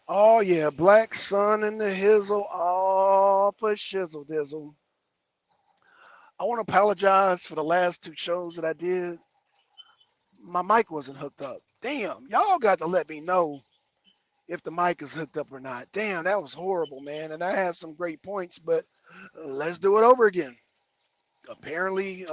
Oh yeah, Black Sun in the Hizzle. Oh, for shizzle dizzle. I want to apologize for the last two shows that I did. My mic wasn't hooked up. Damn, y'all got to let me know if the mic is hooked up or not. Damn, that was horrible, man. And I had some great points, but let's do it over again. Apparently,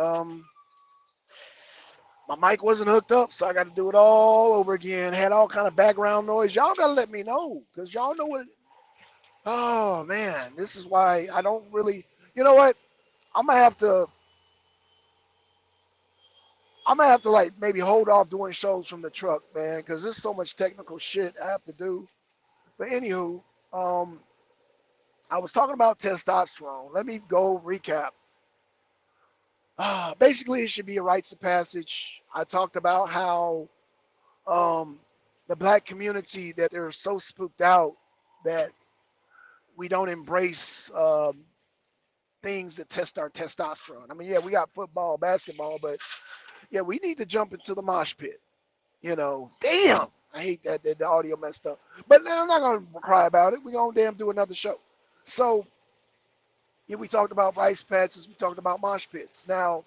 my mic wasn't hooked up, so I got to do it all over again. Had all kind of background noise. Y'all got to let me know because y'all know what. Oh man, this is why I don't really. You know what? I'm gonna have to. I'm gonna have to like maybe hold off doing shows from the truck, man, because there's so much technical shit I have to do. But anywho, um, I was talking about testosterone. Let me go recap. Basically, it should be a rites of passage. I talked about how um, the black community that they're so spooked out that we don't embrace things that test our testosterone. I mean, yeah, we got football, basketball, but yeah, we need to jump into the mosh pit. You know, damn, I hate that the audio messed up. But now I'm not gonna cry about it. We're gonna damn do another show. So yeah, we talked about rice patches, we talked about mosh pits. Now,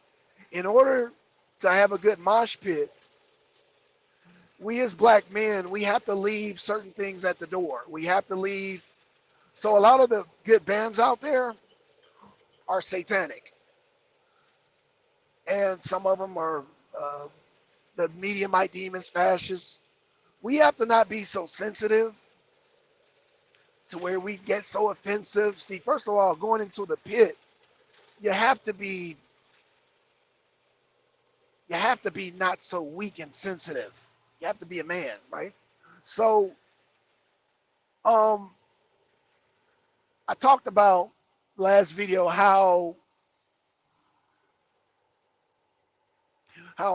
in order to have a good mosh pit, we as black men, we have to leave certain things at the door. We have to leave. So a lot of the good bands out there are satanic, and some of them are uh, the media might deem as fascist. We have to not be so sensitive to where we get so offensive. See, first of all, going into the pit, you have to be you have to be not so weak and sensitive. You have to be a man, right? So, um, I talked about last video how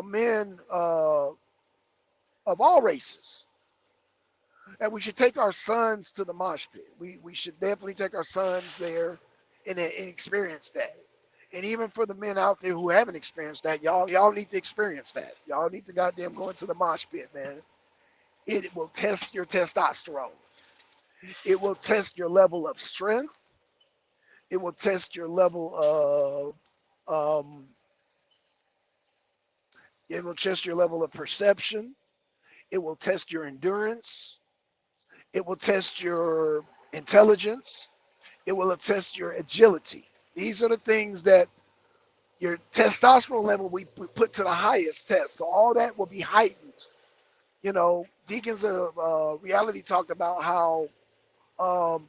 men of all races, and we should take our sons to the mosh pit. We should definitely take our sons there and experience that. And even for the men out there who haven't experienced that, y'all need to experience that. Y'all need to goddamn go into the mosh pit, man. It will test your testosterone. It will test your level of strength. It will test your level of it will test your level of perception. It will test your endurance. It will test your intelligence. It will test your agility. These are the things that your testosterone level we put to the highest test. So all that will be heightened. You know, Deacons of Reality talked about how um,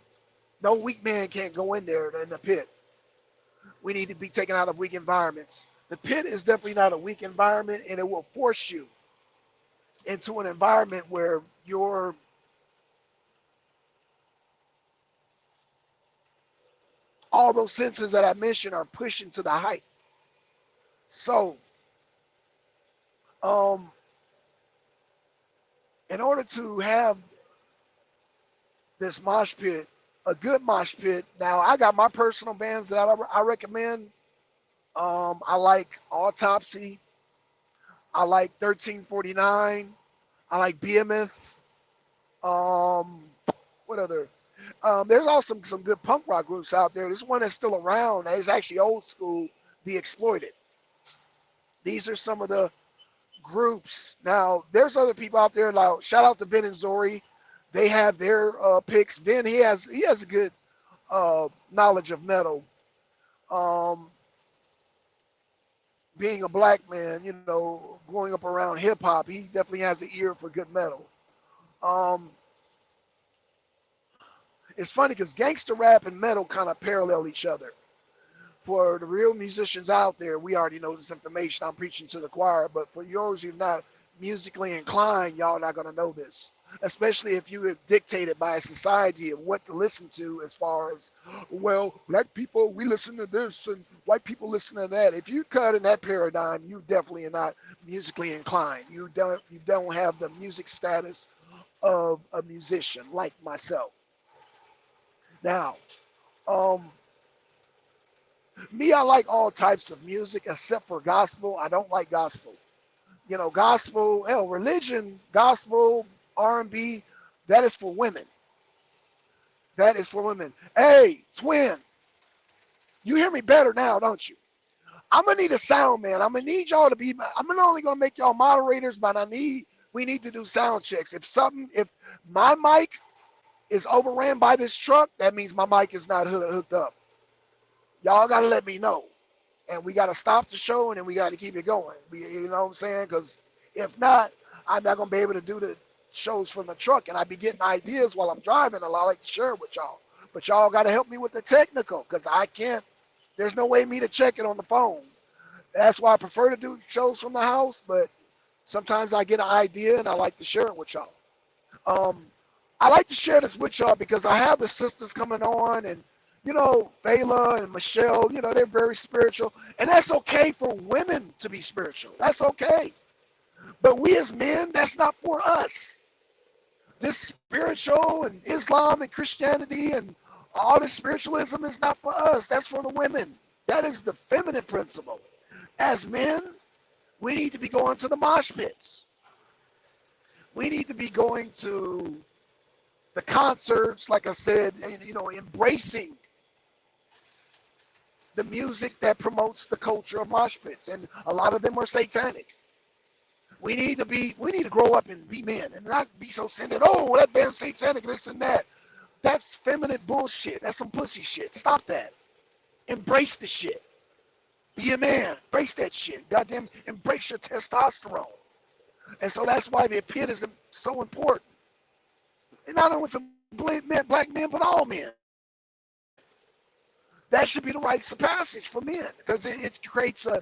no weak man can't go in there in the pit. We need to be taken out of weak environments. The pit is definitely not a weak environment, and it will force you into an environment where your all those senses that I mentioned are pushing to the height. So, um, in order to have this mosh pit, a good mosh pit. Now, I got my personal bands that I recommend. I like Autopsy. I like 1349. I like Behemoth. Um, what other? There's also some good punk rock groups out there. There's one that's still around. That is actually old school. The Exploited. These are some of the groups. Now, there's other people out there. Like shout out to Ben and Zori. They have their picks. Ben, he has a good knowledge of metal. Um, being a black man, you know, growing up around hip hop, he definitely has an ear for good metal. Um, it's funny because gangster rap and metal kind of parallel each other. For the real musicians out there, we already know this information. I'm preaching to the choir, but for yours who are not musically inclined, y'all not going to know this. Especially if you are dictated by a society of what to listen to, as far as, well, black people, we listen to this, and white people listen to that. If you cut in that paradigm, you definitely are not musically inclined. You don't have the music status of a musician like myself. Now, um, me, I like all types of music except for gospel. I don't like gospel. You know, gospel, hell, religion, gospel, R&B, that is for women. That is for women. Hey, twin, you hear me better now, don't you? I'm gonna need a sound man. I'm gonna need y'all to be. I'm not only gonna make y'all moderators, but we need to do sound checks. If my mic is overran by this truck, that means my mic is not hooked up. Y'all gotta let me know, and we gotta stop the show, and then we gotta keep it going. You know what I'm saying? Because if not, I'm not gonna be able to do the shows from the truck, and I be getting ideas while I'm driving, and I like to share it with y'all. But y'all gotta help me with the technical, because I can't. There's no way me to check it on the phone. That's why I prefer to do shows from the house, but sometimes I get an idea and I like to share it with y'all. Um, I like to share this with y'all because I have the sisters coming on, and Fela and Michelle, they're very spiritual, and that's okay for women to be spiritual. That's okay. But we as men, that's not for us. This spiritual and Islam and Christianity and all this spiritualism is not for us. That's for the women. That is the feminine principle. As men, we need to be going to the mosh pits. We need to be going to the concerts, like I said, embracing the music that promotes the culture of mosh pits. And a lot of them are satanic. We need to grow up and be men and not be so centered. Oh, that band's satanic, this and that. That's feminine bullshit. That's some pussy shit. Stop that. Embrace the shit. Be a man. Embrace that shit. Goddamn, embrace your testosterone. And so that's why the pit is so important. And not only for black men, but all men. That should be the rites of passage for men, because it creates a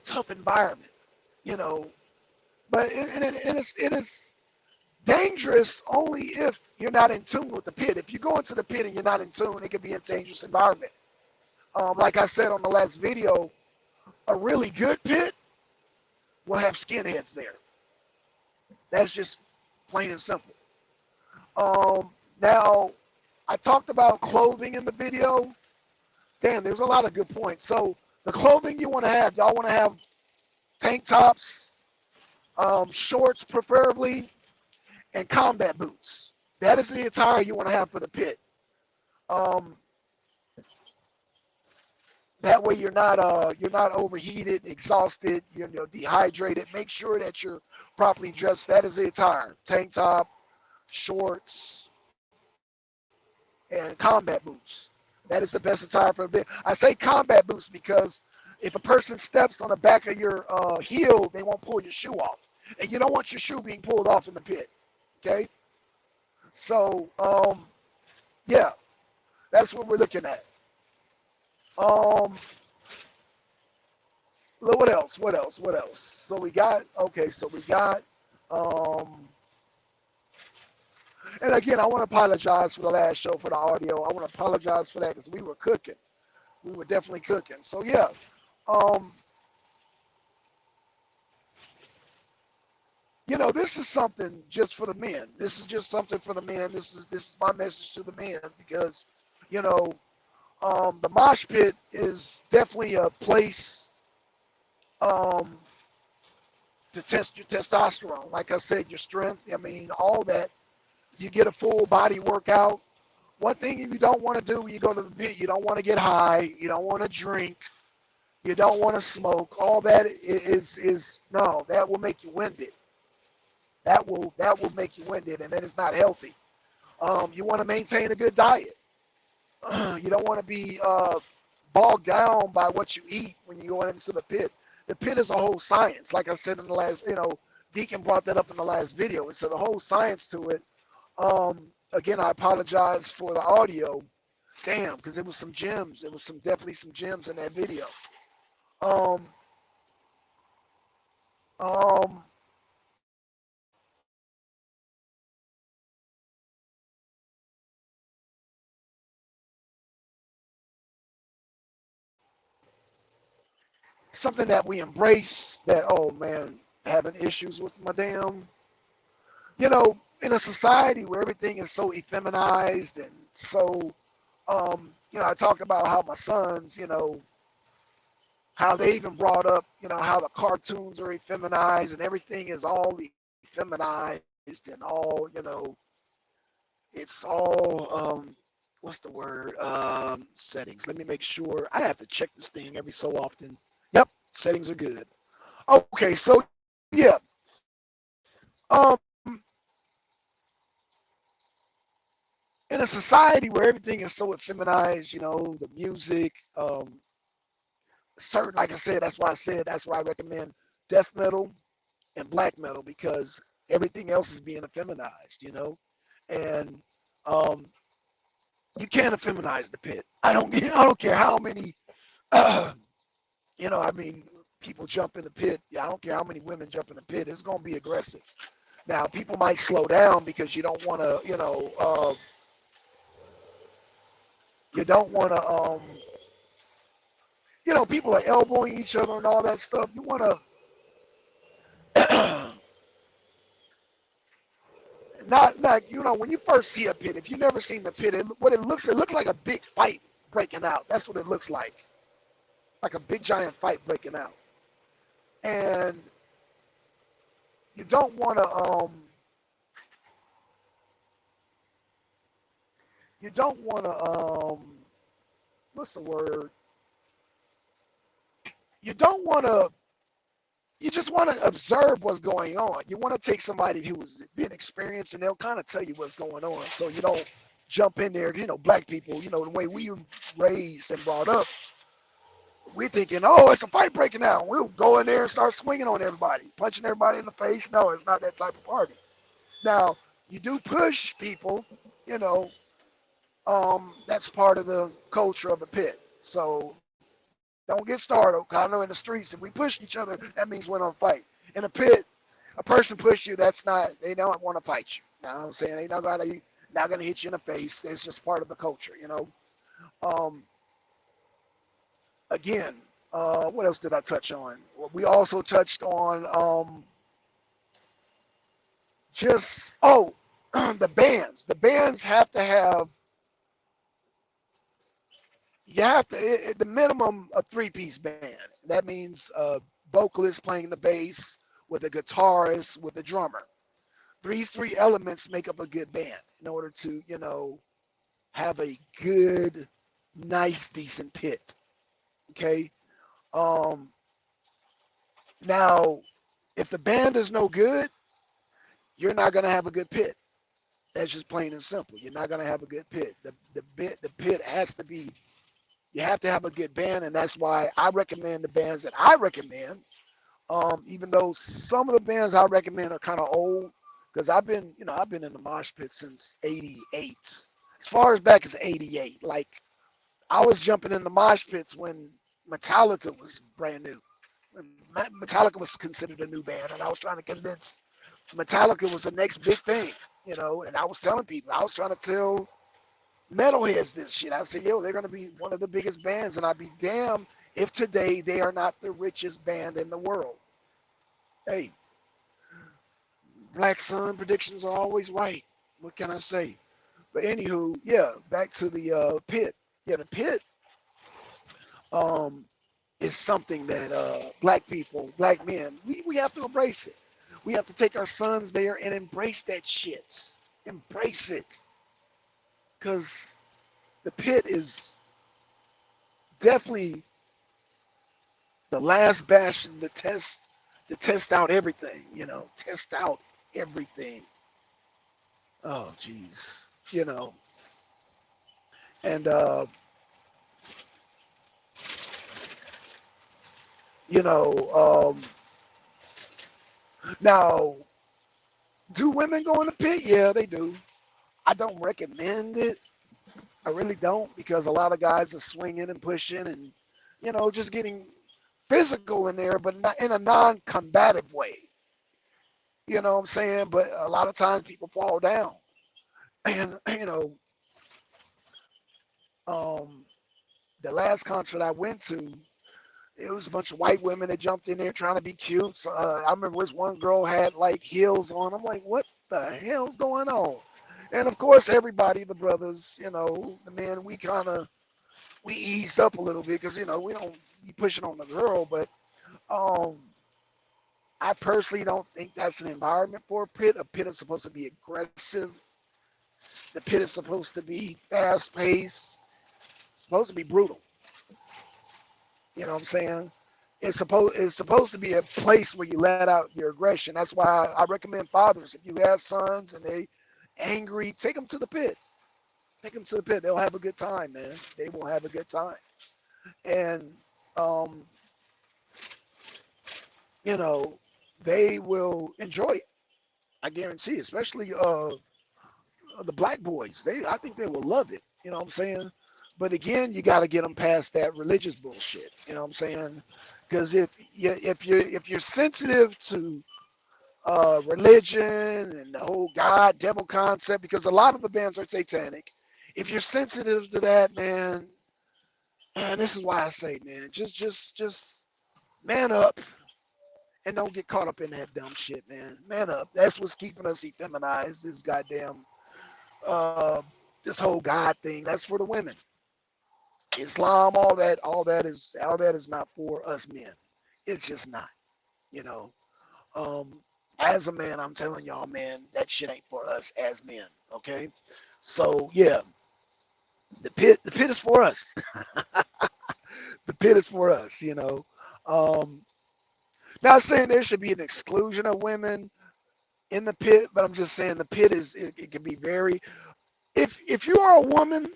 tough environment, you know. But it is dangerous only if you're not in tune with the pit. If you go into the pit and you're not in tune, it can be a dangerous environment. Like I said on the last video, a really good pit will have skinheads there. That's just plain and simple. Now, I talked about clothing in the video. Damn, there's a lot of good points. So the clothing you want to have, y'all want to have tank tops, shorts preferably, and combat boots. That is the attire you want to have for the pit. That way you're not overheated, exhausted, dehydrated. Make sure that you're properly dressed. That is the attire: tank top, shorts, and combat boots. That is the best attire for a pit. I say combat boots because if a person steps on the back of your heel, they won't pull your shoe off, and you don't want your shoe being pulled off in the pit. Okay, so yeah, that's what we're looking at. What else? So we got, and again, I want to apologize for the last show for the audio. I want to apologize for that because we were cooking. We were definitely cooking. So yeah, this is something just for the men. This is just something for the men. This is my message to the men because, the mosh pit is definitely a place to test your testosterone. Like I said, your strength, all that. You get a full body workout. One thing you don't want to do when you go to the pit, you don't want to get high. You don't want to drink. You don't want to smoke. All that no, that will make you winded. That will make you winded, and then it's not healthy. You want to maintain a good diet. You don't want to be bogged down by what you eat when you go into the pit. The pit is a whole science. Like I said in the last, Deacon brought that up in the last video. It's a whole science to it. Again, I apologize for the audio. Damn, because it was some gems. There was definitely some gems in that video. Something that we embrace that, oh man, having issues with my damn, in a society where everything is so effeminized and so, I talk about how my sons, how they even brought up, how the cartoons are effeminized and everything is all effeminized. and all, it's all, what's the word? Settings. Let me make sure. I have to check this thing every so often. Yep, settings are good. Okay, so yeah, um, in a society where everything is so effeminized, the music, certain, like I said, that's why I recommend death metal and black metal because everything else is being effeminized. And um, you can't effeminize the pit. I don't care how many, I mean, people jump in the pit. Yeah, I don't care how many women jump in the pit. It's going to be aggressive. Now, people might slow down because you don't want to, you don't want to, people are elbowing each other and all that stuff. You want to, not, when you first see a pit, if you've never seen the pit, it looks like a big fight breaking out. That's what it looks like a big giant fight breaking out. And you don't want to, you don't want to, what's the word? You don't want to, you just want to observe what's going on. You want to take somebody who's been experienced and they'll kind of tell you what's going on. So you don't jump in there. Black people, the way we were raised and brought up, we're thinking, oh, it's a fight breaking out. We'll go in there and start swinging on everybody, punching everybody in the face. No, it's not that type of party. Now, you do push people, you know, that's part of the culture of the pit. So don't get started. I know in the streets, if we push each other, that means we're gonna fight. In a pit, a person push you, they don't want to fight you. You know what I'm saying? They not gonna hit you in the face. It's just part of the culture. Um, again, what else did I touch on? We also touched on just the bands. The bands have to have the minimum a three-piece band. That means a vocalist playing the bass with a guitarist with a drummer. These three elements make up a good band in order to have a good, nice, decent pit. Okay. Um, Now, if the band is no good, you're not going to have a good pit. That's just plain and simple. You're not going to have a good pit. The pit has to be. You have to have a good band, and that's why I recommend the bands that I recommend. Even though some of the bands I recommend are kind of old, because I've been in the mosh pit since '88. As far as back as '88, like I was jumping in the mosh pits when Metallica was brand new. Metallica was considered a new band, and I was trying to convince Metallica was the next big thing. And I was telling people, I was trying to tell metalheads this shit. I said, yo, they're going to be one of the biggest bands, and I'd be damned if today they are not the richest band in the world. Hey, Black Sun predictions are always right. What can I say? But anywho, yeah, back to the pit. Yeah, the pit um, is something that black people, black men, we have to embrace it. We have to take our sons there and embrace that shit. Embrace it. Because the pit is definitely the last bastion to test out everything. Test out everything. Oh, geez. And, you know, now, do women go in the pit? Yeah, they do. I don't recommend it. I really don't because a lot of guys are swinging and pushing and, just getting physical in there, but not in a non-combative way. You know what I'm saying? But a lot of times people fall down. And, um, the last concert I went to, it was a bunch of white women that jumped in there trying to be cute. So, I remember this one girl had like heels on. I'm like, what the hell's going on? And of course, everybody, the brothers, the men, we eased up a little bit because we don't be pushing on the girl. But um, I personally don't think that's an environment for a pit. A pit is supposed to be aggressive. The pit is supposed to be fast paced. It's supposed to be brutal. You know what I'm saying? It's supposed to be a place where you let out your aggression. That's why I recommend fathers, if you have sons and they angry, take them to the pit. Take them to the pit. They'll have a good time, man. They will have a good time. And um, you know, they will enjoy it. I guarantee, especially the black boys. I think they will love it. You know what I'm saying? But again, you got to get them past that religious bullshit. You know what I'm saying? Because if you're sensitive to religion and the whole God devil concept, because a lot of the bands are satanic. If you're sensitive to that, man, this is why I say, man, just man up and don't get caught up in that dumb shit, man. Man up. That's what's keeping us effeminized. This goddamn uh, this whole God thing. That's for the women. Islam, all that is not for us men. It's just not. You know. Um, as a man, I'm telling y'all, man, that shit ain't for us as men. Okay. So yeah, the pit is for us. The pit is for us. Not saying there should be an exclusion of women in the pit, but I'm just saying the pit it can be very. If you are a woman,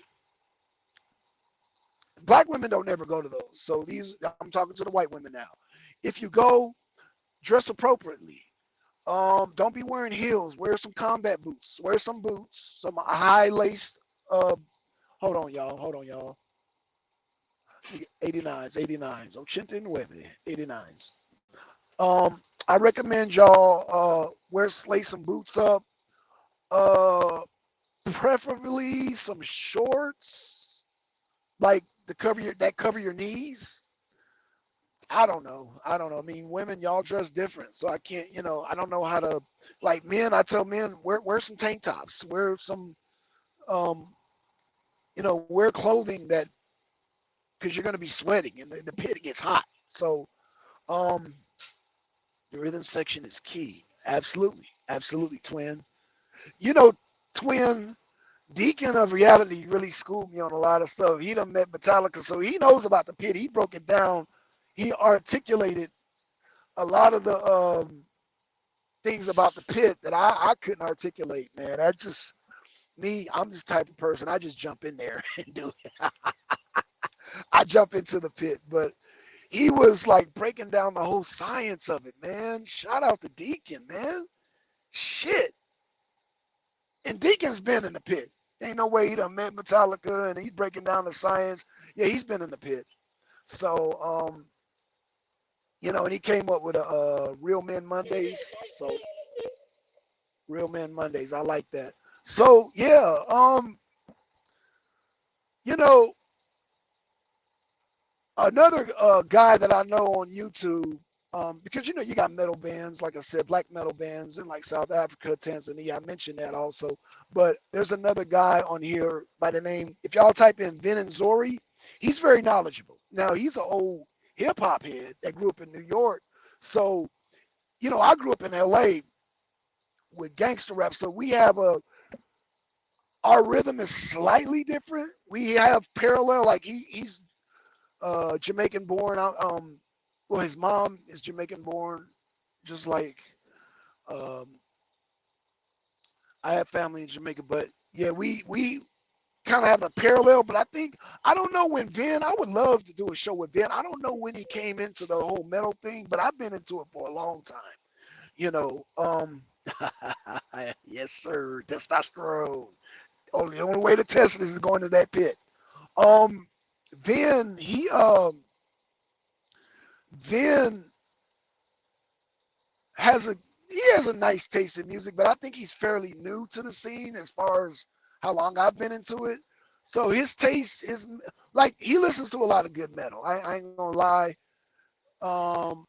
black women don't never go to those. So I'm talking to the white women now. If you go, dress appropriately. Don't be wearing heels. Wear some combat boots. Wear some boots, some high laced. Uh, hold on, y'all. 89s, 89s, 89, 89s. I recommend y'all wear lace some boots up. Uh, Preferably some shorts, like cover your knees. I don't know. I don't know. I mean, women, y'all dress different, so I can't. I don't know how to. Like men, I tell men wear some tank tops, wear some, um, wear clothing that because you're going to be sweating and the pit gets hot. So, um, the rhythm section is key. Absolutely, absolutely, twin. You know, twin. Deacon of Reality really schooled me on a lot of stuff. He done met Metallica, so he knows about the pit. He broke it down. He articulated a lot of the things about the pit that I couldn't articulate, man. I'm just type of person. I just jump in there and do it. I jump into the pit, but he was like breaking down the whole science of it, man. Shout out to Deacon, man. Shit. And Deacon's been in the pit. Ain't no way he done met Metallica and he's breaking down the science. Yeah, he's been in the pit. So, and he came up with a Real Men Mondays. So, Real Men Mondays, I like that. So, yeah, you know, another guy that I know on YouTube, because you got metal bands, like I said, black metal bands in like South Africa, Tanzania. I mentioned that also. But there's another guy on here by the name, if y'all type in Vin and Zori, he's very knowledgeable. Now he's an old hip hop head that grew up in New York. So, I grew up in LA with gangster rap. So we have our rhythm is slightly different. We have parallel, like he's Jamaican born. Well, his mom is Jamaican born, just like um, I have family in Jamaica. But yeah, we kind of have a parallel. But I don't know when Vin. I would love to do a show with Vin. I don't know when he came into the whole metal thing, but I've been into it for a long time. You know, yes, sir. Testosterone. The only way to test this is going to that pit. Um, Vin, Vin has a nice taste in music, but I think he's fairly new to the scene as far as how long I've been into it. So his taste is like he listens to a lot of good metal. I ain't gonna lie. Um,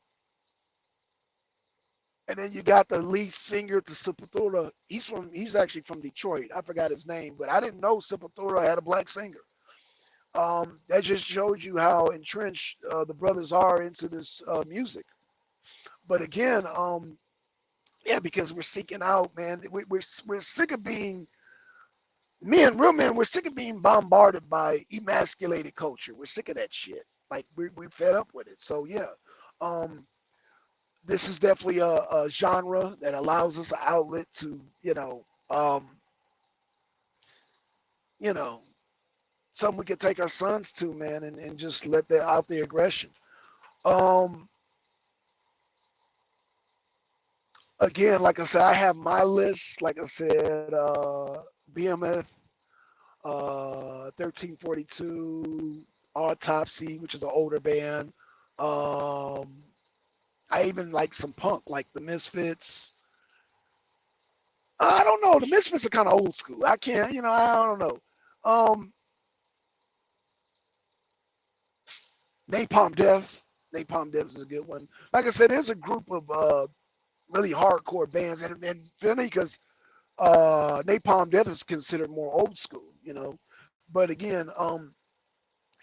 and then you got the lead singer to Sepultura. He's actually from Detroit. I forgot his name, but I didn't know Sepultura had a black singer. That just shows you how entrenched the brothers are into this music. But again, yeah, because we're seeking out, man. We're sick of being men, real men. We're sick of being bombarded by emasculated culture. We're sick of that shit. Like we're fed up with it. So yeah, um, this is definitely a genre that allows us an outlet to, you know, something we could take our sons to, man, and just let them out the aggression. Um, Again, like I said, I have my list. Like I said, BMF, 1342, Autopsy, which is an older band. Um, I even like some punk, like the Misfits. I don't know. The Misfits are kind of old school. I can't, I don't know. Um, Napalm Death. Napalm Death is a good one. Like I said, there's a group of really hardcore bands, and funny because Napalm Death is considered more old school, But again,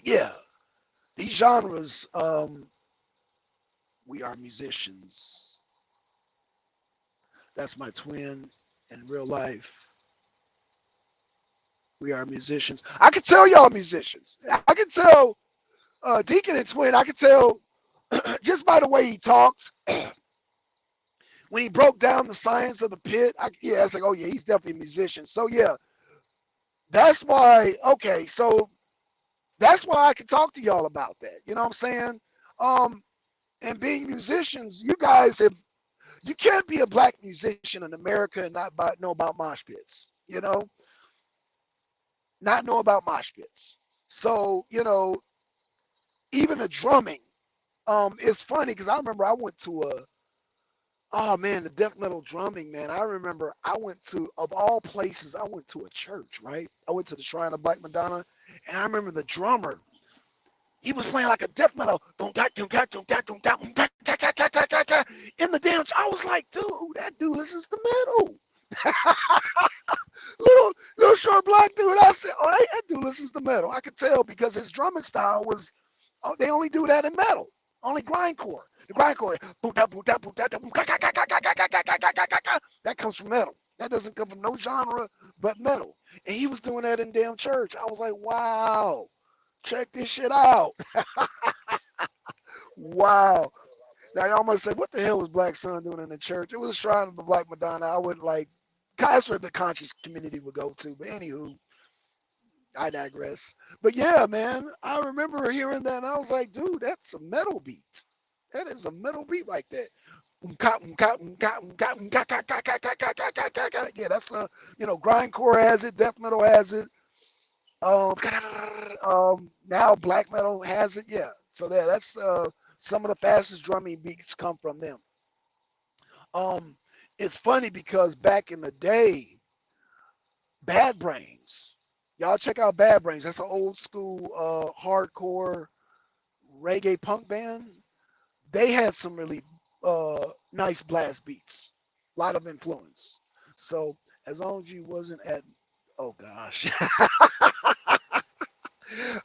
yeah, these genres, we are musicians. That's my twin in real life. We are musicians. I could tell y'all musicians. I could tell Deacon and Twin. I could tell just by the way he talks when he broke down the science of the pit. Yeah, it's like, oh yeah, he's definitely a musician. So yeah, that's why. Okay, so that's why I can talk to y'all about that. You know what I'm saying? And being musicians, you guys have. You can't be a black musician in America and not know about mosh pits. Not know about mosh pits. So even the drumming. It's funny because I remember I went to oh man, the death metal drumming, man. I remember I went to, of all places, I went to a church, right? I went to the Shrine of Black Madonna, and I remember the drummer. He was playing like a death metal. In the damn, I was like, dude, that dude listens to metal. little short black dude. I said, oh, that dude listens to metal. I could tell because his drumming style was, they only do that in metal, only grindcore. The grindcore, that comes from metal. That doesn't come from no genre but metal. And he was doing that in damn church. I was like, wow, check this shit out. Wow. Now y'all must say, what the hell was Black Sun doing in the church? It was a shrine of the Black Madonna. I would like, that's where the conscious community would go to. But anywho, I digress. But yeah, man, I remember hearing that and I was like, dude, that's a metal beat. That is a metal beat right there. Yeah, that's grindcore has it, death metal has it. Now black metal has it. Yeah, so that's some of the fastest drumming beats come from them. Um, it's funny because back in the day, Bad Brains, y'all check out Bad Brains. That's an old school hardcore reggae punk band. They had some really nice blast beats, a lot of influence. So as long as you wasn't at, oh gosh,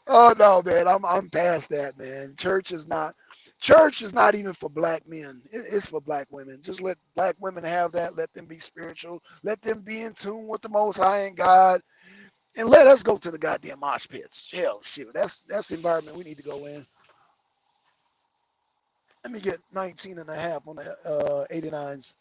oh no, man, I'm past that, man. Church is not even for black men. It's for black women. Just let black women have that. Let them be spiritual. Let them be in tune with the Most High and God, and let us go to the goddamn mosh pits. Hell, shit, that's the environment we need to go in. Let me get 19 and a half on the 89s.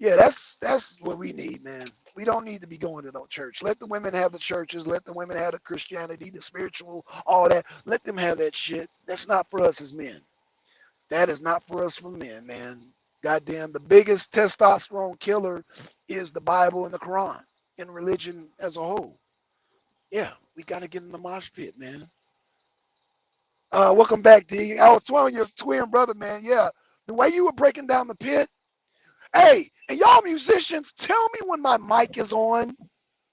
Yeah, that's what we need, man. We don't need to be going to no church. Let the women have the churches. Let the women have the Christianity, the spiritual, all that. Let them have that shit. That's not for us as men. That is not for us for men, man. Goddamn, the biggest testosterone killer is the Bible and the Quran and religion as a whole. Yeah, we got to get in the mosh pit, man. Welcome back, D. I was telling your twin brother, man. Yeah, the way you were breaking down the pit. Hey, and y'all musicians, tell me when my mic is on.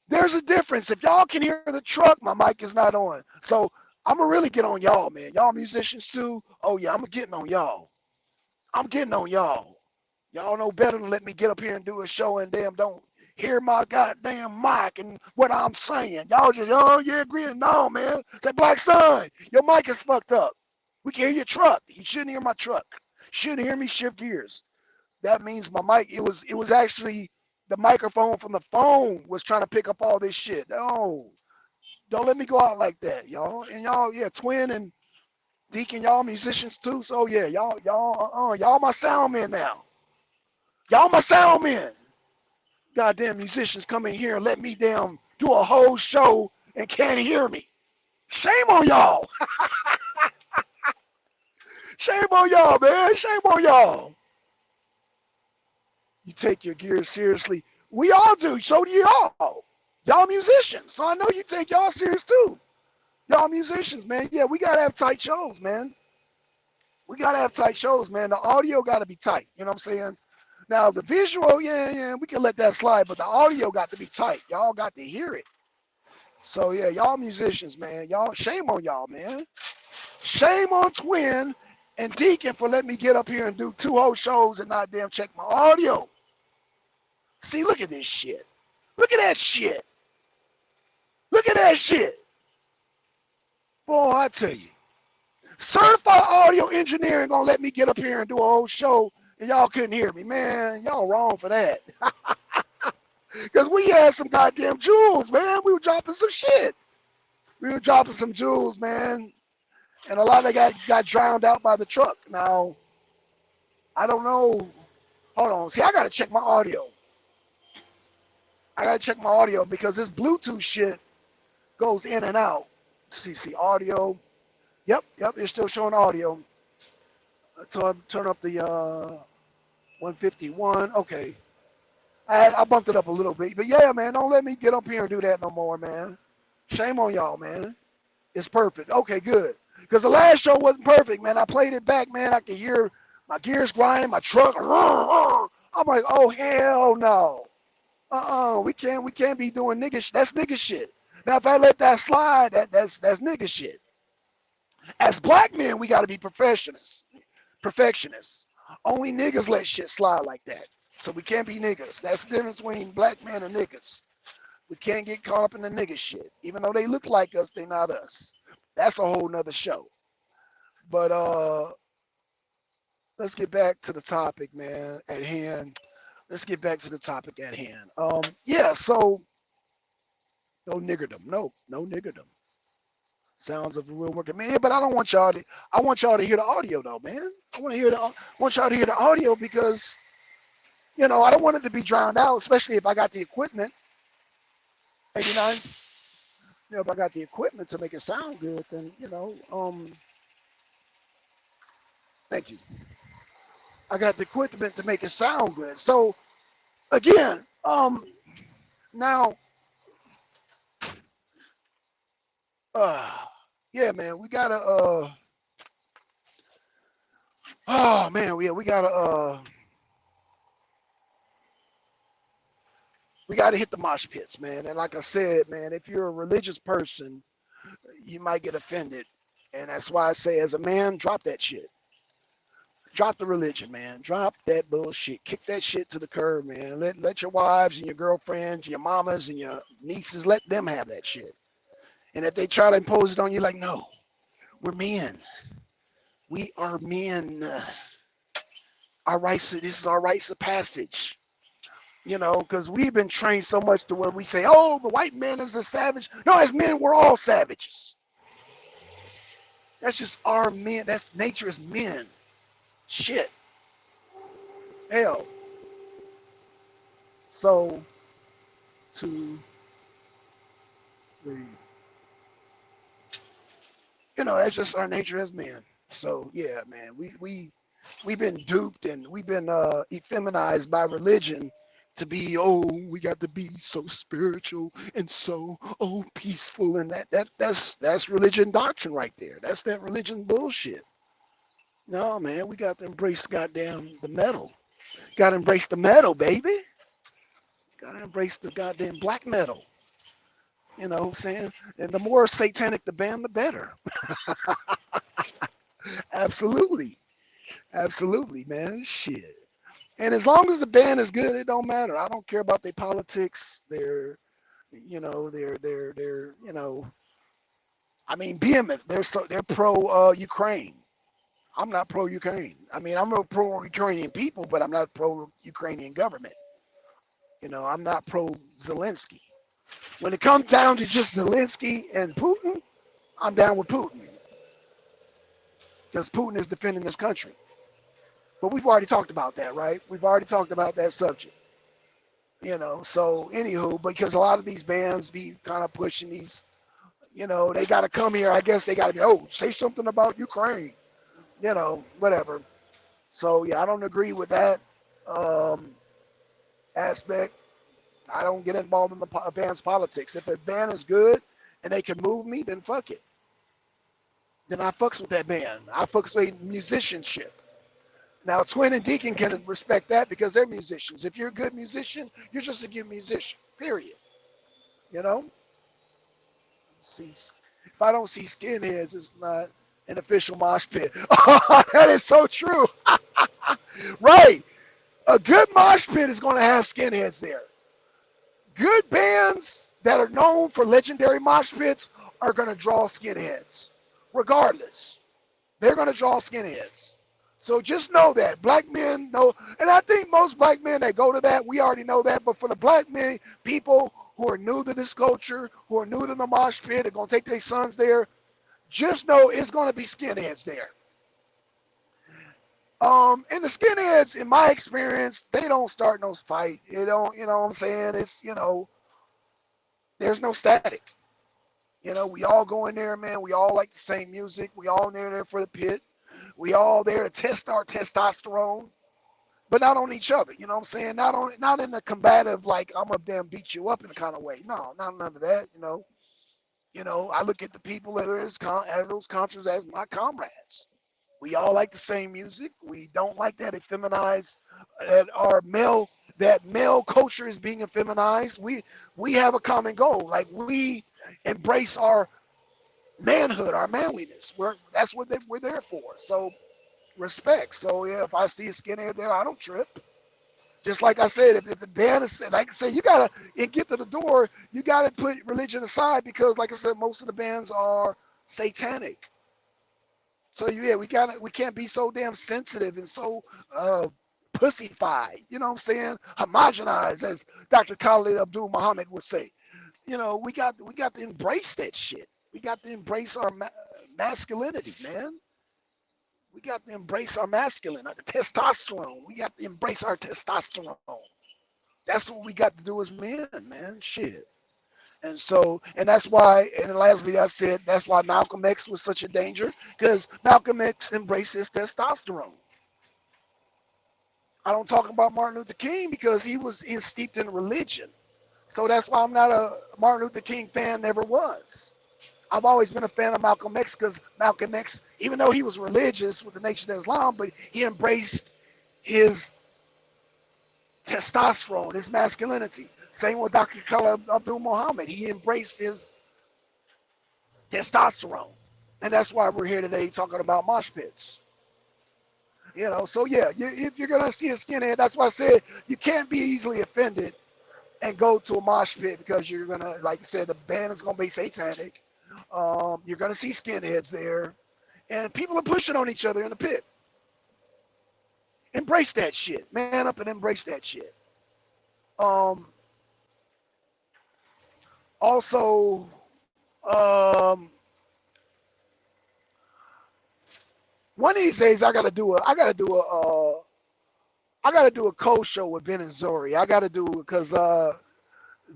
There's a difference. If y'all can hear the truck, my mic is not on. So I'm gonna really get on y'all, man. Y'all musicians too. Oh yeah, I'm getting on y'all. I'm getting on y'all. Y'all know better than let me get up here and do a show and damn don't hear my goddamn mic and what I'm saying. Y'all just, oh yeah, agreeing. No, man. Say, Black Sun, your mic is fucked up. We can hear your truck. You shouldn't hear my truck. You shouldn't hear me shift gears. That means my mic, it was actually the microphone from the phone was trying to pick up all this shit. No, don't let me go out like that, y'all. And y'all, yeah, Twin and Deacon, y'all musicians too. So yeah, y'all my sound men now. Y'all my sound men. Goddamn musicians come in here and let me damn do a whole show and can't hear me. Shame on y'all. Shame on y'all, man. Shame on y'all. You take your gear seriously. We all do. So do y'all. Y'all musicians. So I know you take y'all serious too. Y'all musicians, man. Yeah, we gotta have tight shows, man. We gotta have tight shows, man. The audio gotta be tight. You know what I'm saying? Now the visual, yeah, we can let that slide, but the audio got to be tight. Y'all got to hear it. So yeah, y'all musicians, man. Y'all, shame on y'all, man. Shame on Twin and Deacon for letting me get up here and do 2 whole shows and not damn check my audio. See, look at this shit. Look at that shit. Look at that shit. Boy, I tell you. Certified audio engineering gonna let me get up here and do a whole show and y'all couldn't hear me. Man, y'all wrong for that. Because we had some goddamn jewels, man. We were dropping some shit. We were dropping some jewels, man. And a lot of that got drowned out by the truck. Now, I don't know. Hold on. See, I got to check my audio. I got to check my audio because this Bluetooth shit goes in and out. See, audio. Yep, it's still showing audio. Turn up the 151. Okay. I bumped it up a little bit. But yeah, man, don't let me get up here and do that no more, man. Shame on y'all, man. It's perfect. Okay, good. Because the last show wasn't perfect, man. I played it back, man. I could hear my gears grinding, my truck. I'm like, oh hell no. We can't be doing nigga shit. That's nigga shit. Now if I let that slide, that's nigga shit. As black men, we gotta be perfectionists. Perfectionists. Only niggas let shit slide like that. So we can't be niggas. That's the difference between black men and niggas. We can't get caught up in the nigga shit. Even though they look like us, they not us. That's a whole nother show. But let's get back to the topic, man, at hand. Let's get back to the topic at hand. Yeah, so no niggerdom. No niggerdom. Sounds of a real working man, but I don't want y'all to. I want y'all to hear the audio though, man. I want y'all to hear the audio because I don't want it to be drowned out, especially if I got the equipment. 89. If I got the equipment to make it sound good, then thank you. I got the equipment to make it sound good. So again, now, yeah, man, we gotta, oh man, we gotta, we gotta hit the mosh pits, man. And like I said, man, if you're a religious person, you might get offended, and that's why I say, as a man, drop that shit. Drop the religion, man. Drop that bullshit. Kick that shit to the curb, man. Let your wives and your girlfriends, your mamas and your nieces, let them have that shit. And if they try to impose it on you, like, no, we're men. We are men. Our rights. This is our rites of passage. Because we've been trained so much to where we say, oh, the white man is a savage. No, as men, we're all savages. That's just our men. That's nature is men. Shit. Hell. So, 2, 3. That's just our nature as men. So yeah, man, we've been duped and we've been effeminized by religion to be, we got to be so spiritual and so peaceful, and that's religion doctrine right there. That's that religion bullshit. No, man, we got to embrace goddamn the metal. Got to embrace the metal, baby. Got to embrace the goddamn black metal. You know what I'm saying? And the more satanic the band, the better. Absolutely. Absolutely, man. Shit. And as long as the band is good, it don't matter. I don't care about their politics, their I mean, Behemoth, they're pro Ukraine. I'm not pro-Ukraine. I mean, I'm a pro-Ukrainian people, but I'm not pro-Ukrainian government. I'm not pro-Zelensky. When it comes down to just Zelensky and Putin, I'm down with Putin because Putin is defending his country. But we've already talked about that, right? We've already talked about that subject. So anywho, because a lot of these bands be kind of pushing these, they got to come here. I guess they got to be, say something about Ukraine, whatever. So yeah, I don't agree with that um, aspect. I don't get involved in the band's politics. If a band is good and they can move me, then fuck it. Then I fucks with that band. I fucks with musicianship. Now, Twin and Deacon can respect that because they're musicians. If you're a good musician, you're just a good musician, period. You know? See, if I don't see skinheads, it's not an official mosh pit. That is so true. Right. A good mosh pit is going to have skinheads there. Good bands that are known for legendary mosh pits are going to draw skinheads, regardless. They're going to draw skinheads. So just know that. Black men know, and I think most black men that go to that, we already know that, but for the black men, people who are new to this culture, who are new to the mosh pit, are going to take their sons there, just know it's going to be skinheads there. And the skinheads, in my experience, they don't start no fight. You know what I'm saying? It's, there's no static. We all go in there, man. We all like the same music. We all in there for the pit. We all there to test our testosterone, but not on each other. You know what I'm saying? Not in the combative, like I'm gonna damn beat you up in a kind of way. No, not none of that. I look at the people that are at those concerts as my comrades. We all like the same music. We don't like that effeminized, that male culture is being effeminized. We have a common goal. Like we embrace our manhood, our manliness. That's what we're there for. So respect. So yeah, if I see a skinhead there, I don't trip. Just like I said, if the band is, like I say, you gotta get to the door. You gotta put religion aside because, like I said, most of the bands are satanic. So yeah, we can't be so damn sensitive and so pussified. You know what I'm saying? Homogenized, as Dr. Khalid Abdul Muhammad would say. We got to embrace that shit. We got to embrace our masculinity, man. We got to embrace our masculine, our testosterone. We got to embrace our testosterone. That's what we got to do as men, man. Shit. And that's why, and lastly, I said that's why Malcolm X was such a danger, because Malcolm X embraced his testosterone. I don't talk about Martin Luther King because he was steeped in religion. So that's why I'm not a Martin Luther King fan, never was. I've always been a fan of Malcolm X because Malcolm X, even though he was religious with the Nation of Islam, but he embraced his testosterone, his masculinity. Same with Dr. Khalid Abdul Muhammad. He embraced his testosterone. And that's why we're here today talking about mosh pits. So yeah, if you're going to see a skinhead, that's why I said you can't be easily offended and go to a mosh pit because you're going to, like I said, the band is going to be satanic. You're going to see skinheads there. And people are pushing on each other in the pit. Embrace that shit. Man up and embrace that shit. Also, one of these days I gotta do a co-show with Ben and Zori. I gotta do it because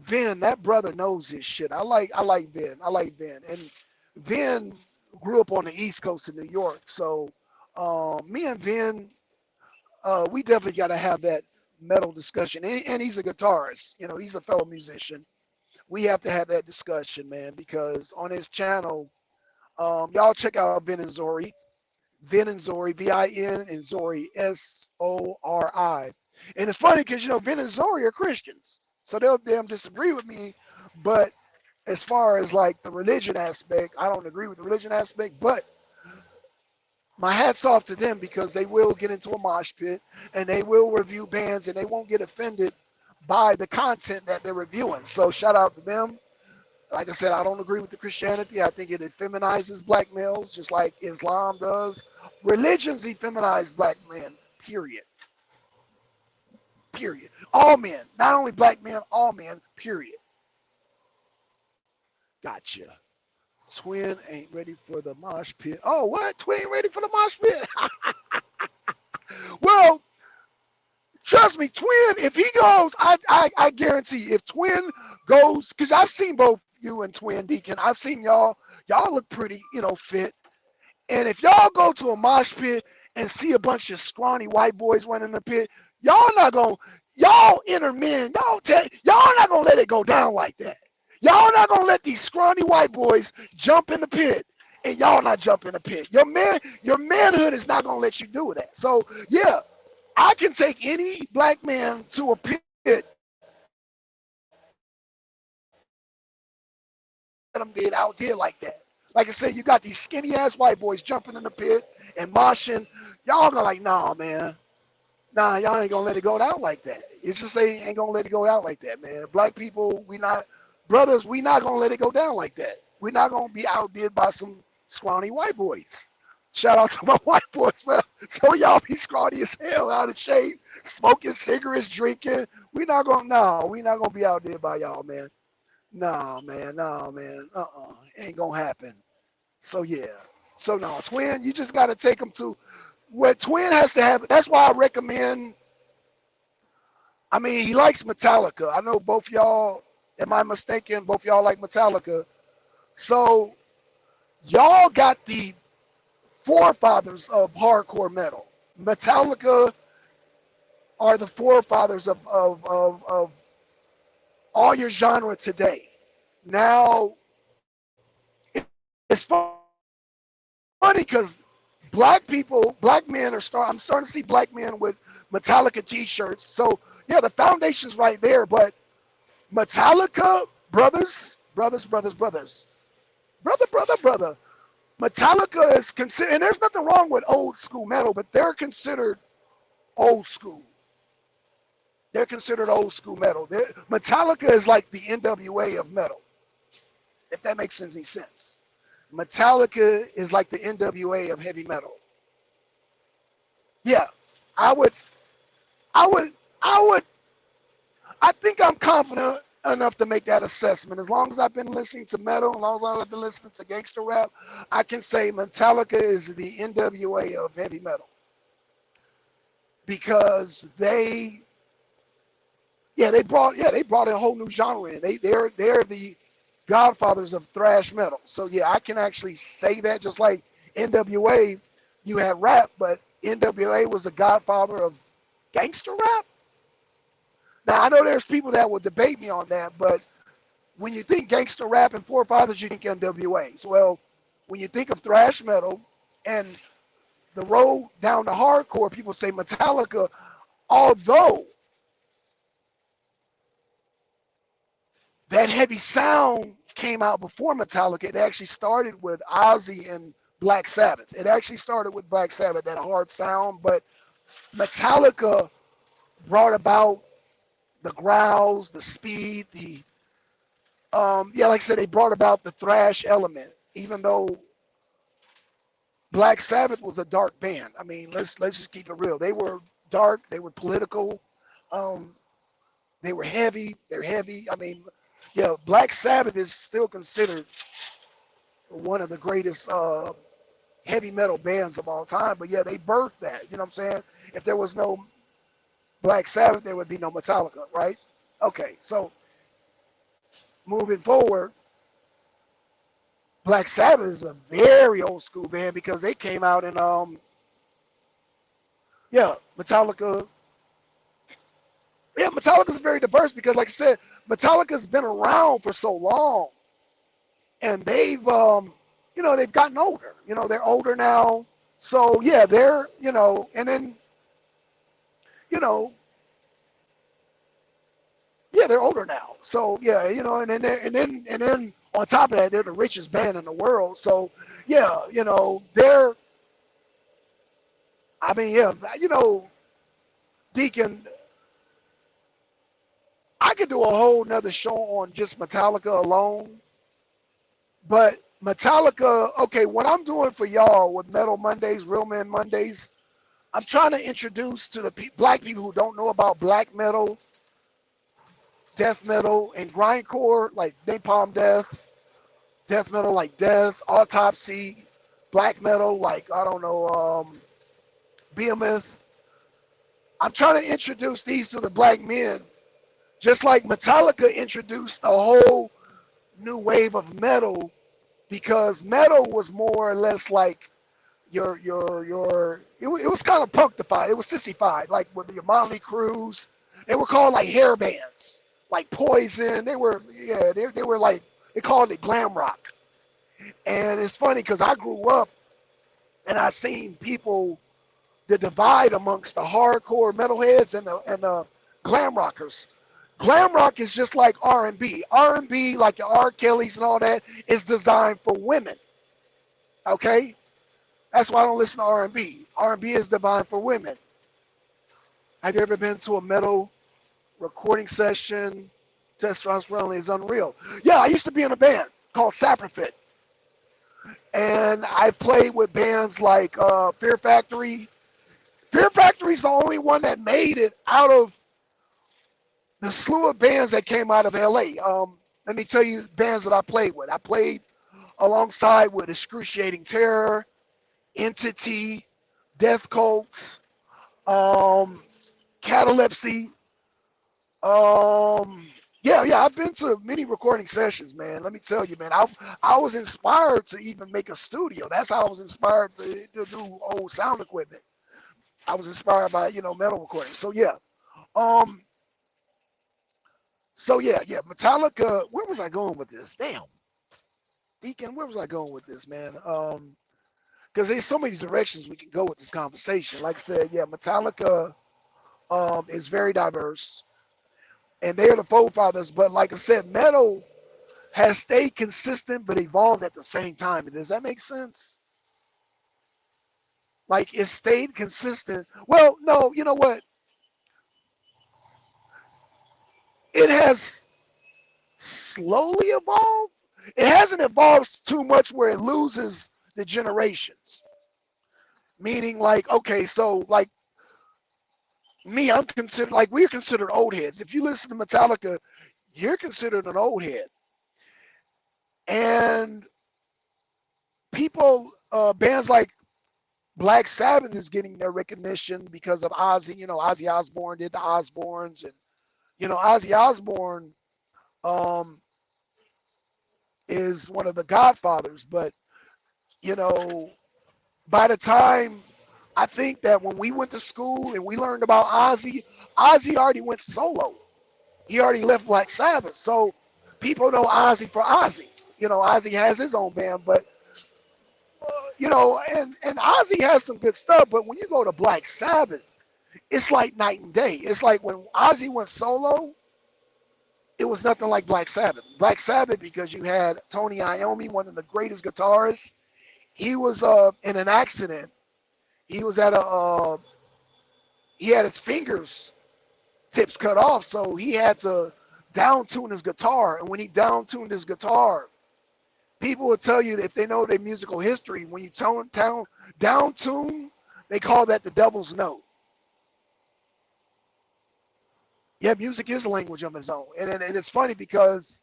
Vin, that brother knows his shit. I like Vin. I like Vin. And Vin grew up on the East Coast of New York. So me and Vin, we definitely got to have that metal discussion. And he's a guitarist. He's a fellow musician. We have to have that discussion, man, because on his channel, y'all check out Vin and Zori. Vin and Zori, V-I-N and Zori, S-O-R-I. And it's funny because, Vin and Zori are Christians. So they'll damn disagree with me. But as far as like the religion aspect, I don't agree with the religion aspect. But my hat's off to them because they will get into a mosh pit and they will review bands and they won't get offended by the content that they're reviewing. So shout out to them. Like I said, I don't agree with the Christianity. I think it feminizes black males just like Islam does. Religions effeminize black men, period. Period. All men, not only black men, all men, period. Gotcha. Twin ain't ready for the mosh pit. Oh, what? Twin ain't ready for the mosh pit? Well, trust me, Twin, if he goes, I guarantee if Twin goes, because I've seen both you and Twin Deacon. I've seen y'all. Y'all look pretty, fit. And if y'all go to a mosh pit and see a bunch of scrawny white boys running the pit, y'all not gonna, y'all inner men, y'all not gonna let it go down like that. Y'all not gonna let these scrawny white boys jump in the pit, and y'all not jump in the pit. Your manhood is not gonna let you do that. So yeah, I can take any black man to a pit let them get out there like that. Like I said, you got these skinny ass white boys jumping in the pit and moshing. Y'all are like, nah, man. Nah, y'all ain't gonna let it go down like that. It's just ain't gonna let it go down like that, man. Black people, brothers, we not gonna let it go down like that. We're not gonna be outdid by some scrawny white boys. Shout out to my white boys, man. So y'all be scrawny as hell, out of shape, smoking cigarettes, drinking. We not gonna be outdid by y'all, man. No, man, no, man. Ain't gonna happen. So yeah. So no, Twin, you just gotta take them to what Twin has to have. That's why I recommend. I mean, he likes Metallica. I know both y'all. Am I mistaken? Both y'all like Metallica. So y'all got the forefathers of hardcore metal. Metallica are the forefathers of all your genre today. Now it's funny because black men I'm starting to see black men with Metallica t-shirts. So yeah, the foundation's right there, but Metallica, brother. Metallica is considered, and there's nothing wrong with old school metal, but they're considered old school. They're considered old school metal. Metallica is like the NWA of metal, if that makes any sense. Metallica is like the NWA of heavy metal. Yeah, I would, I would, I would, I think I'm confident enough to make that assessment. As long as I've been listening to metal, as long as I've been listening to gangster rap, I can say Metallica is the NWA of heavy metal because they brought in a whole new genre in. They're the godfathers of thrash metal. So yeah, I can actually say that. Just like NWA, you had rap, but NWA was the godfather of gangster rap. Now I know there's people that will debate me on that, but when you think gangster rap and forefathers, you think NWA. So, well, when you think of thrash metal and the road down to hardcore, people say Metallica, although that heavy sound came out before Metallica. It actually started with Ozzy and Black Sabbath. It actually started with Black Sabbath, that hard sound, but Metallica brought about the growls, the speed, like I said, they brought about the thrash element, even though Black Sabbath was a dark band. I mean, let's just keep it real. They were dark, they were political, um, they were heavy, they're heavy. I mean, yeah, Black Sabbath is still considered one of the greatest heavy metal bands of all time. But yeah, they birthed that. You know what I'm saying? If there was no Black Sabbath, there would be no Metallica, right? Okay, so moving forward, Black Sabbath is a very old school band because they came out in Metallica. Yeah, Metallica's very diverse because, like I said, Metallica's been around for so long, and they've gotten older. They're older now, so yeah, and then, you know, yeah, they're older now. So yeah, and then on top of that, they're the richest band in the world. So yeah, they're. I mean, yeah, Deacon, I could do a whole nother show on just Metallica alone. But Metallica, okay, what I'm doing for y'all with Metal Mondays, Real Men Mondays, I'm trying to introduce to the black people who don't know about black metal, death metal, and grindcore, like Napalm death metal like Death, Autopsy, black metal like, I don't know, Behemoth. I'm trying to introduce these to the black men, just like Metallica introduced a whole new wave of metal, because metal was more or less like it was kind of punktified. It was sissified, like with your Motley Crues. They were called like hair bands, like Poison. They were like, they called it glam rock. And it's funny because I grew up and I seen people, the divide amongst the hardcore metalheads and the glam rockers. Glam rock is just like R&B. R&B, like your R. Kelly's and all that, is designed for women. Okay, that's why I don't listen to R&B. R&B is designed for women. Have you ever been to a metal recording session? Testosterone is unreal. Yeah, I used to be in a band called Saprofit, and I played with bands like Fear Factory. Fear Factory's the only one that made it out of the slew of bands that came out of LA. Let me tell you bands that I played with. I played alongside with Excruciating Terror, Entity, Death Cult, um, Catalepsy. Yeah, I've been to many recording sessions, man. Let me tell you, man, I was inspired to even make a studio. That's how I was inspired to do old sound equipment. I was inspired by, metal recording. Um, yeah, Metallica. Where was I going with this? Damn, Deacon, where was I going with this, man? Because there's so many directions we can go with this conversation. Like I said, yeah, Metallica is very diverse, and they're the forefathers. But like I said, metal has stayed consistent but evolved at the same time. Does that make sense? Like it stayed consistent. Well, no, you know what? It has slowly evolved. It hasn't evolved too much where it loses the generations. Meaning, like, okay, so like me, I'm considered, like, we're considered old heads. If you listen to Metallica, you're considered an old head. And people, bands like Black Sabbath is getting their recognition because of Ozzy. Ozzy Osbourne did the Osbournes, and Ozzy Osbourne um, is one of the godfathers. But you know, by the time, I think that when we went to school and we learned about Ozzy, Ozzy already went solo. He already left Black Sabbath. So people know Ozzy for Ozzy. Ozzy has his own band, but and Ozzy has some good stuff. But when you go to Black Sabbath, it's like night and day. It's like when Ozzy went solo, it was nothing like Black Sabbath. Black Sabbath, because you had Tony Iommi, one of the greatest guitarists. He was in an accident. He was at he had his fingers tips cut off, so he had to down tune his guitar. And when he down tuned his guitar, people will tell you that if they know their musical history, when you down tune, they call that the devil's note. Yeah, music is a language of its own. And it's funny because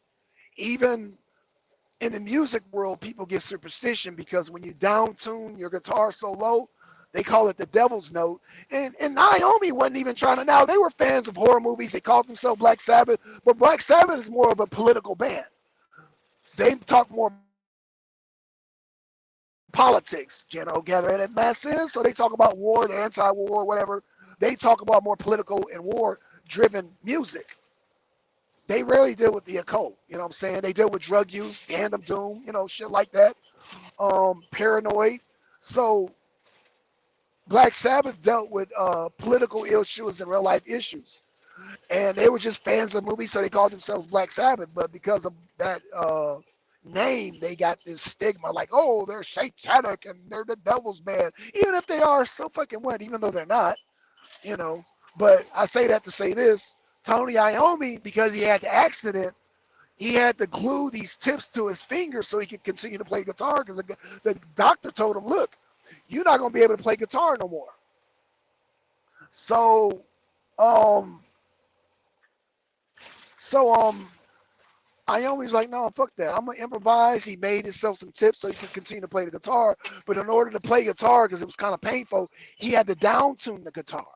even in the music world, people get superstition because when you down tune your guitar so low, they call it the devil's note. And Naomi wasn't even trying to. Now, they were fans of horror movies. They called themselves Black Sabbath, but Black Sabbath is more of a political band. They talk more politics, gathering at masses. So they talk about war and anti-war, whatever. They talk about more political and war-driven music. They rarely deal with the occult. You know what I'm saying? They deal with drug use, random doom, shit like that. Paranoid. So Black Sabbath dealt with political issues and real life issues. And they were just fans of movies, so they called themselves Black Sabbath. But because of that name, they got this stigma like, oh, they're satanic and they're the devil's band. Even if they are, so fucking what, even though they're not, you know. But I say that to say this, Tony Iommi, because he had the accident, He had to glue these tips to his fingers so he could continue to play guitar because the doctor told him, look, you're not going to be able to play guitar no more. So, um, so Iommi's like, no, fuck that. I'm gonna improvise. He made himself some tips so he could continue to play the guitar. But in order to play guitar, because it was kind of painful, he had to down tune the guitar.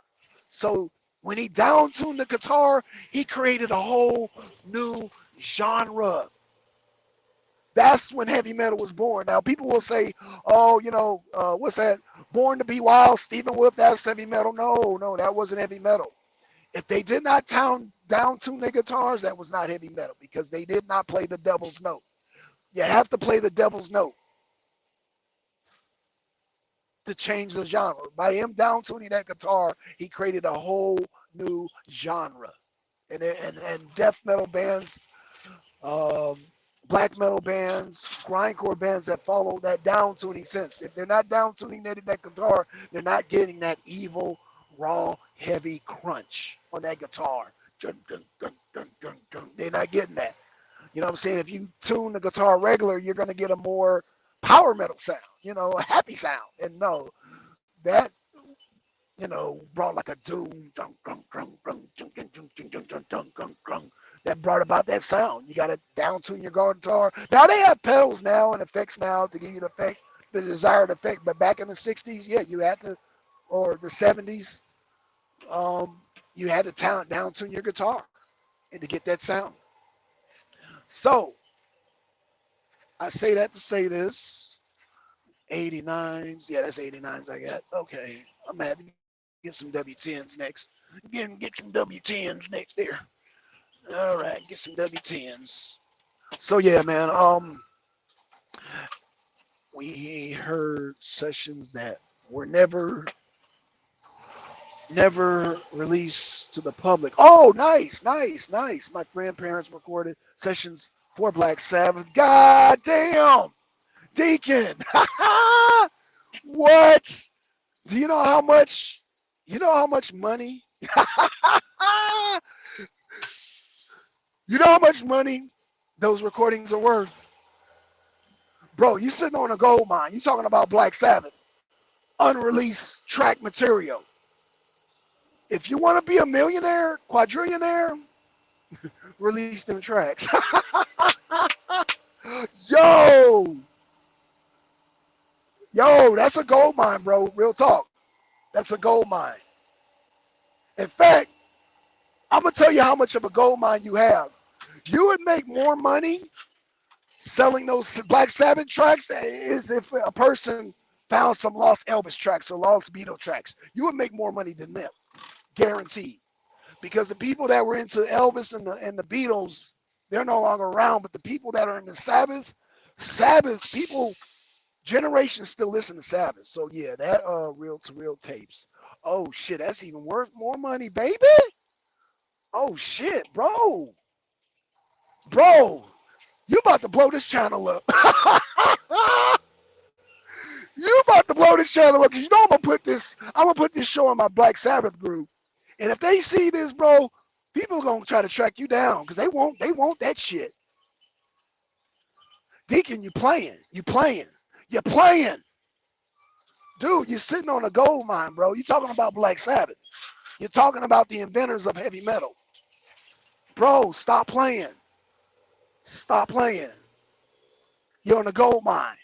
So when he down tuned the guitar, he created a whole new genre. That's when heavy metal was born. Now people will say, oh, what's that? Born to Be Wild, Stephen Wolf, that's heavy metal. No, no, that wasn't heavy metal. If they did not down tune their guitars, that was not heavy metal because they did not play the devil's note. You have to play the devil's note to change the genre. By him down tuning that guitar, he created a whole new genre. And death metal bands, um, black metal bands, grindcore bands that follow that down tuning sense. If they're not down tuning that guitar, they're not getting that evil, raw, heavy crunch on that guitar. Dun, dun, dun, dun, dun, dun. They're not getting that. You know what I'm saying? If you tune the guitar regular, you're going to get a more power metal sound, a happy sound. And no, that, brought like a doom, dun, dun, dun, dun, dun, dun, dun, dun, dun, dun, dun, dun, dun. That brought about that sound. You got to down tune your guitar. Now they have pedals now and effects now to give you the effect, the desired effect. But back in the 60s, yeah, you had to, or the 70s, you had to down tune your guitar and to get that sound. So I say that to say this. 89s. Yeah, that's 89s I got. Okay. I'm going to have to get some W10s next. Get some W10s next there. All right, get some W10s. So yeah, man, we heard sessions that were never released to the public. Oh, nice, nice, nice. My grandparents recorded sessions for Black Sabbath. God damn, Deacon. What? Do you know how much? You know how much money? You know how much money those recordings are worth? Bro, you sitting on a gold mine. You talking about Black Sabbath, unreleased track material. If you want to be a millionaire, quadrillionaire, release them tracks. Yo, that's a gold mine, bro. Real talk. That's a gold mine. In fact, I'm going to tell you how much of a gold mine you have. You would make more money selling those Black Sabbath tracks as if a person found some lost Elvis tracks or lost Beatle tracks. You would make more money than them, guaranteed. Because the people that were into Elvis and the Beatles, they're no longer around. But the people that are in the Sabbath people, generations still listen to Sabbath. So yeah, that reel to reel tapes. Oh shit, that's even worth more money, baby. Oh shit, bro. Bro, you about to blow this channel up. You about to blow this channel up because you know I'm gonna put this show in my Black Sabbath group. And if they see this, bro, people are gonna try to track you down because they want that shit. Deacon, you playing. Dude, you're sitting on a gold mine, bro. You're talking about Black Sabbath. You're talking about the inventors of heavy metal. Bro, stop playing. Stop playing. You're on a gold mine.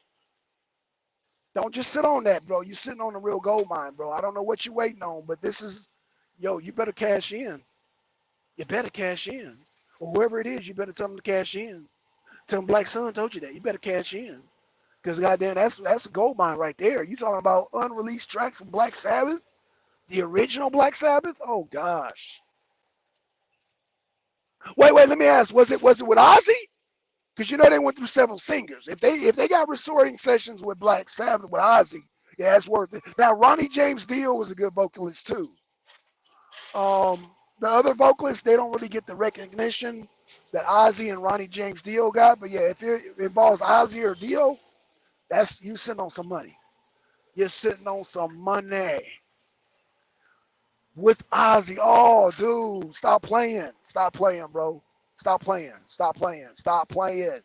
Don't just sit on that, bro. You're sitting on a real gold mine, bro. I don't know what you're waiting on, but this is, you better cash in. You better cash in. Or whoever it is, you better tell them to cash in. Tell them Black Sun told you that. You better cash in. Because goddamn, that's a gold mine right there. You talking about unreleased tracks from Black Sabbath? The original Black Sabbath? Oh gosh. Wait, let me ask. Was it with Ozzy? Because they went through several singers. If they got recording sessions with Black Sabbath with Ozzy, yeah, it's worth it. Now Ronnie James Dio was a good vocalist too. The other vocalists, they don't really get the recognition that Ozzy and Ronnie James Dio got. But yeah, if it involves Ozzy or Dio, that's you sitting on some money. You're sitting on some money with Ozzy. Oh, dude, stop playing, bro. Stop playing. Stop playing. Stop playing.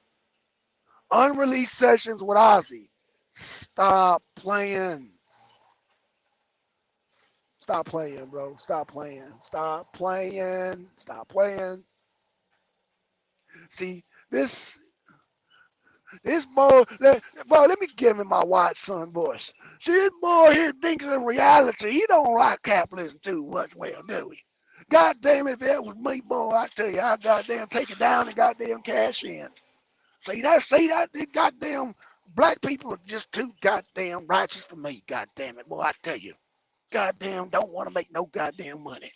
Unreleased sessions with Ozzy. Stop playing. Stop playing, bro. Stop playing. Stop playing. Stop playing. See, this boy, let me give him my white son voice. See, this boy here thinks in reality he don't like capitalism too much, well, do he? God damn it, if that was me, boy, I tell you, I goddamn take it down and goddamn cash in. See that, these goddamn black people are just too goddamn righteous for me, goddamn it, boy, I tell you. Goddamn, don't want to make no goddamn money.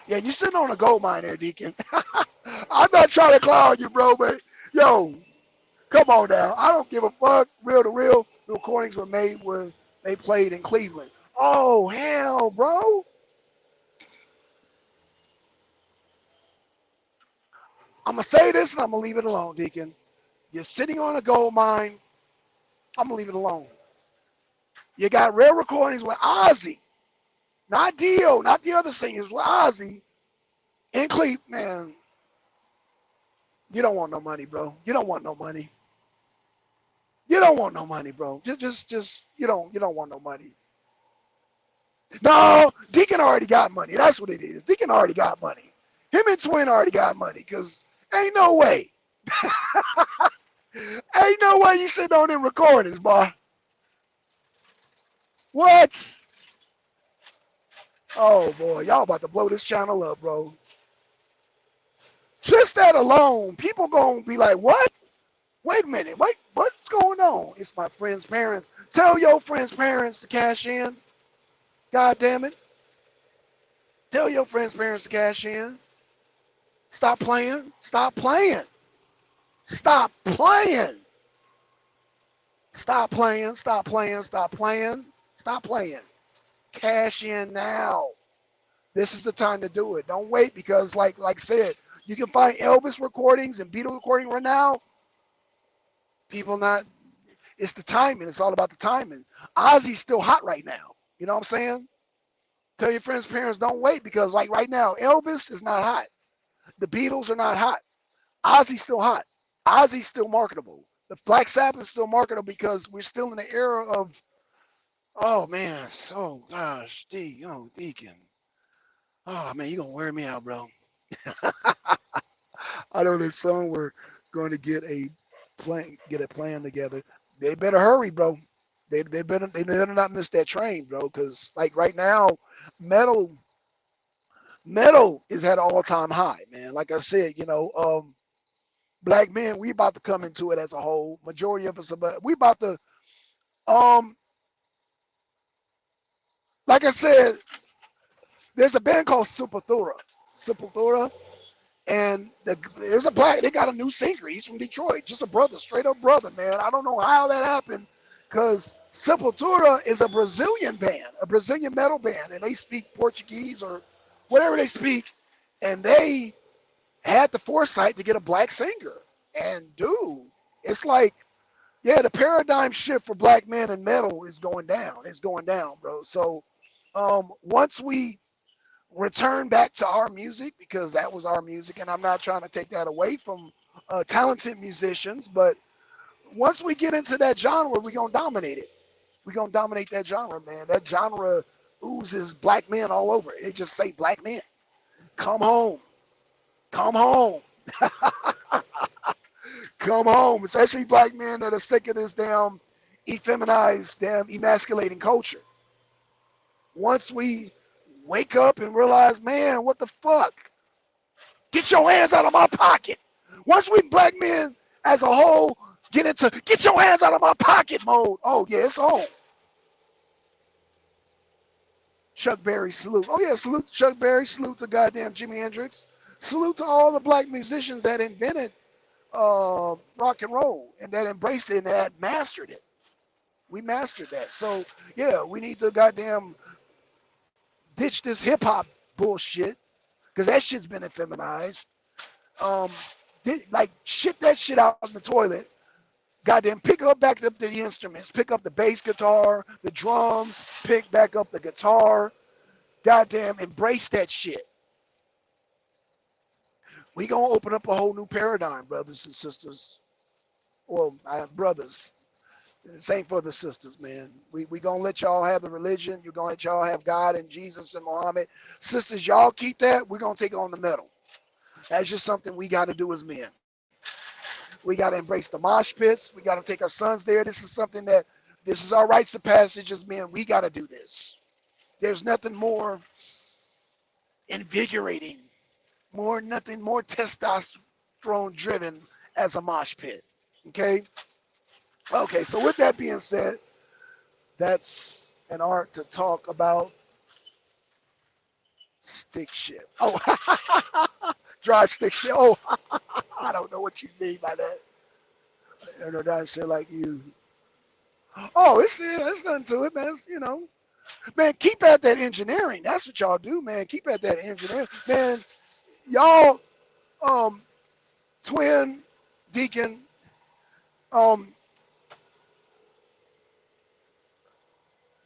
Yeah, you sitting on a gold mine there, Deacon. I'm not trying to clown you, bro, but yo, come on now. I don't give a fuck. Real to real, the recordings were made when they played in Cleveland. Oh, hell, bro. I'm going to say this and I'm going to leave it alone, Deacon. You're sitting on a gold mine. I'm going to leave it alone. You got rare recordings with Ozzy, not Dio, not the other singers, with Ozzy in Cleveland. Man, you don't want no money, bro. You don't want no money. You don't want no money, bro. Just you don't want no money. No, Deacon already got money. That's what it is. Deacon already got money. Him and Twin already got money, because ain't no way. Ain't no way you sitting on them recordings, boy. What? Oh, boy. Y'all about to blow this channel up, bro. Just that alone, people going to be like, what? Wait a minute. Wait, what's going on? It's my friend's parents. Tell your friend's parents to cash in. God damn it. Tell your friend's parents to cash in. Stop playing. Stop playing. Stop playing. Stop playing. Stop playing. Stop playing. Stop playing. Cash in now. This is the time to do it. Don't wait, because like I said, you can find Elvis recordings and Beatles recording right now. People not, it's the timing. It's all about the timing. Ozzy's still hot right now. You know what I'm saying? Tell your friends' parents don't wait, because like right now, Elvis is not hot. The Beatles are not hot. Ozzy's still hot. Ozzy's still marketable. The Black Sabbath is still marketable, because we're still in the era of, oh man, oh gosh, Deacon. Oh man, you're gonna wear me out, bro. I know this song we're going to get a plan together. They better hurry, bro. They better not miss that train, bro. Because like right now, metal is at an all-time high, man. Like I said, black men, we about to come into it as a whole. Majority of us, but we about to, um, like I said, there's a band called Sepultura, and there's a black. They got a new singer. He's from Detroit, just a brother, straight up brother, man. I don't know how that happened, because Sepultura is a Brazilian band, a Brazilian metal band, and they speak Portuguese or whatever they speak, and they had the foresight to get a black singer. And dude, it's like, yeah, the paradigm shift for black men in metal is going down. It's going down, bro. So once we return back to our music, because that was our music, and I'm not trying to take that away from talented musicians, but once we get into that genre, we're going to dominate it. We're going to dominate that genre, man. That genre oozes black men all over it. They just say black men. Come home. Come home. Come home. Especially black men that are sick of this damn effeminized, damn emasculating culture. Once we wake up and realize, man, what the fuck? Get your hands out of my pocket. Once we black men as a whole get into get your hands out of my pocket mode, oh yeah, it's on. Chuck Berry, salute. Oh yeah, salute to Chuck Berry, salute to goddamn Jimi Hendrix. Salute to all the black musicians that invented rock and roll and that embraced it and that mastered it. We mastered that. So yeah, we need to goddamn ditch this hip hop bullshit, because that shit's been effeminized. Like shit that shit out in the toilet. Goddamn, pick up back up the instruments. Pick up the bass guitar, the drums. Pick back up the guitar. Goddamn, embrace that shit. We gonna open up a whole new paradigm, brothers and sisters. Well, brothers. Same for the sisters, man. We gonna let y'all have the religion. You're gonna let y'all have God and Jesus and Muhammad. Sisters, y'all keep that. We're gonna take on the metal. That's just something we got to do as men. We got to embrace the mosh pits. We got to take our sons there. This is something that this is our rites of passage as men. We got to do this. There's nothing more invigorating, nothing more testosterone driven as a mosh pit. Okay. Okay. So with that being said, that's an art to talk about stick shift. Oh, drive stick shift. Oh, I don't know what you mean by that. They're not shit like you. Oh, it's nothing to it, man. Man, keep at that engineering. That's what y'all do, man. Keep at that engineering, man. Y'all, um, twin, deacon, um,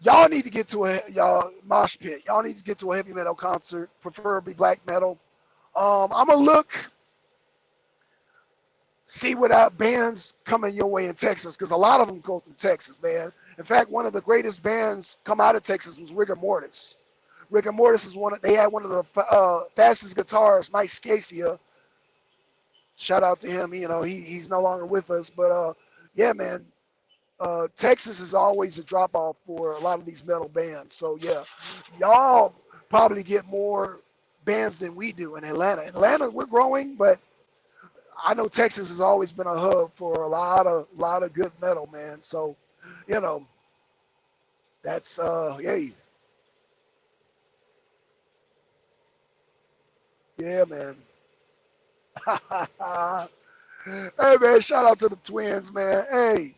y'all need to get to a y'all mosh pit. Y'all need to get to a heavy metal concert, preferably black metal. I'm gonna look, see what bands coming your way in Texas, because a lot of them go through Texas, man. In fact, one of the greatest bands come out of Texas was Rigor Mortis. Rigor Mortis is they had one of the fastest guitarists, Mike Scacia. Shout out to him. He's no longer with us, but yeah, man. Texas is always a drop off for a lot of these metal bands. So yeah, y'all probably get more bands than we do in Atlanta. Atlanta, we're growing, but I know Texas has always been a hub for a lot of good metal, man. So, you know, that's yay. Yeah, man. Hey man, shout out to the twins, man. Hey,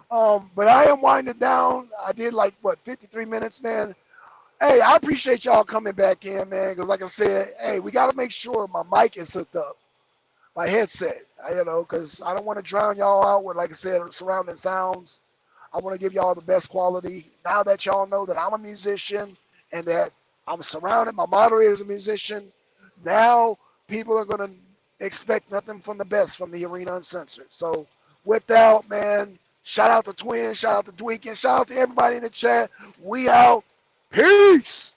but I am winding down. I did like what 53 minutes, man. Hey, I appreciate y'all coming back in, man. Because like I said, hey, we got to make sure my mic is hooked up, my headset. Because I don't want to drown y'all out with, like I said, surrounding sounds. I want to give y'all the best quality. Now that y'all know that I'm a musician and that I'm surrounded, my moderator's a musician. Now people are gonna expect nothing from the best from the Arena Uncensored. So with that, man, shout out to Twin, shout out to Tweaking, shout out to everybody in the chat. We out. Peace.